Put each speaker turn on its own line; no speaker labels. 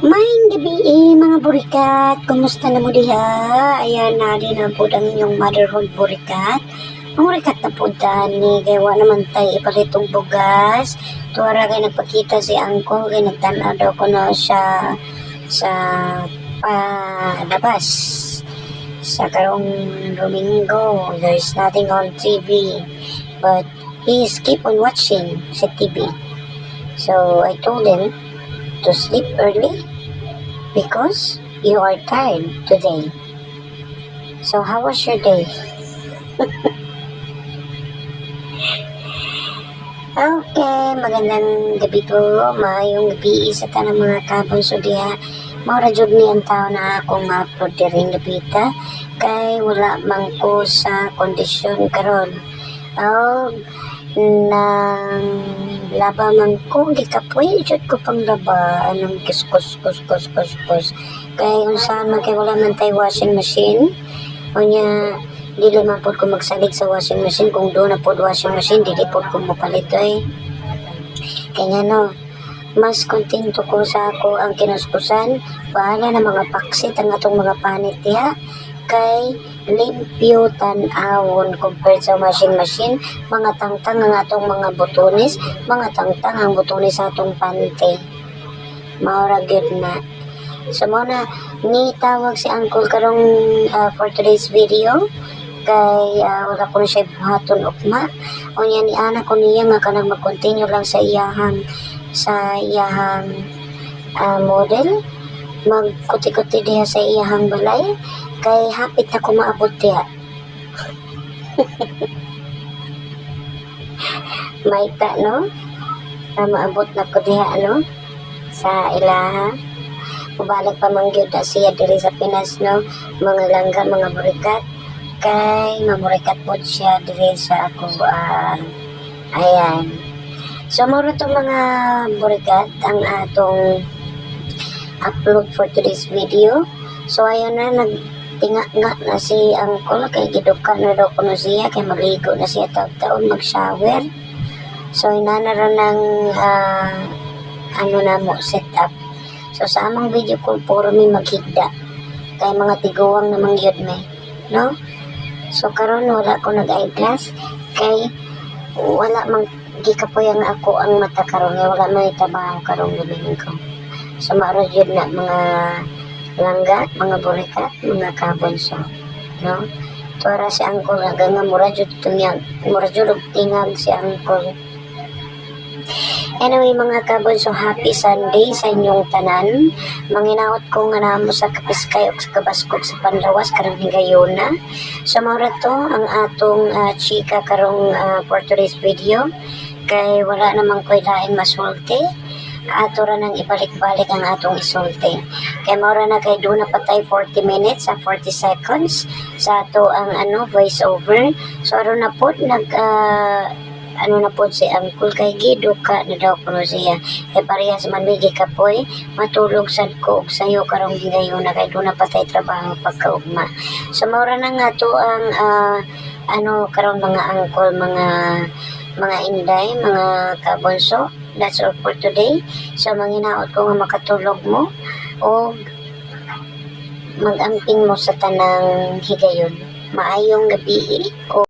Maayong gabi mga burikat. Kumusta na mo diha? Ayan na din ang pudang yung motherhood burikat. Ang burikat na pudan ni gawa naman tayo ipalitong bugas. Tuwara kay nagpakita si Angkol kay nagtanaw daw ko na siya sa palabas. Sa karong Domingo, there's nothing on TV. But he is keep on watching sa TV. So I told him to sleep early because you are tired today. So how was your day? Okay, magandang gabi po. Maayong gabi sa tanang mga kabonso diha. Maura jud ni ang tao na akong ma-upload rin gabita kay wala man ko sa kondisyon karon. Nang laba man ko gikapoy jud ko pang laba anong kuskus kay unsaon man kay wala man tay washing machine unya dili man pod ko magsalig sa washing machine kung do na pod washing machine dili pod ko mopalit kay no mas kontento ko sa ako ang kinuskusan bahala na mga paksit ang atong mga panit diha kay limpyo tan-awon compared sa washing machine mga tangtang ang atong mga butones mga tangtang ang butones sa atong pante maura gyud na so mo na ni tawag si Uncle karong for today's video kay wala ko na siya buhaton ugma unya ni ana ko niya nga kanang mag-continue lang sa iyahang model magkuti-kuti diha sa iyahang balay kay hapit na ko maabot diha. Maita no? Maabot na ko diha no? Sa ilaha. Mubalik pa man gyud siya diri sa Pinas no? Mga langga, mga burikat. Kay mamurikat po siya diri sa ako. Ayan. So mura to mga burikat ang atong upload for today's video. So ayun na nagtinga nga na si Uncle kay giduka na daw kuno siya kay maligo na siya taon mag-shower. So inanara ng na mo set up. So sa among video call puro mi maghigda kay mga tiguwang namang gyud me, no? So karon wala ko nag-eyeglass kay wala man gikapoy ang ako ang mata karon wala may trabaho karong gabi ko. So maaro jud na mga langga, mga burikat, mga kabonso, no? Tuwara si Uncle hanggang nga mura jud tingag si Uncle. Anyway mga kabonso, happy Sunday sa inyong tanan. Manginaot ko nga namo sa Kapiskay o sa Kabaskog sa Panlawas karong higayuna. So maura to ang atong chika karong for today's video kay wala namang koy laing masulti ato ra nang ibalik-balik ang atong isulti kay maura na kay doon na patay 40 minutes sa 40 seconds sa ato ang voice over so aron na pod nag na pod si Uncle kay giduka na daw kuno siya kay parehas man may gikapoy matulog sad ko og sayo karong higayon na kay doon na patay trabaho pagkaugma so maura na nga to ang karong mga Uncle mga inday, mga kabonso. That's all for today. So, manginaot ko nga makatulog mo o mag-amping mo sa tanang higayon. Maayong gabi o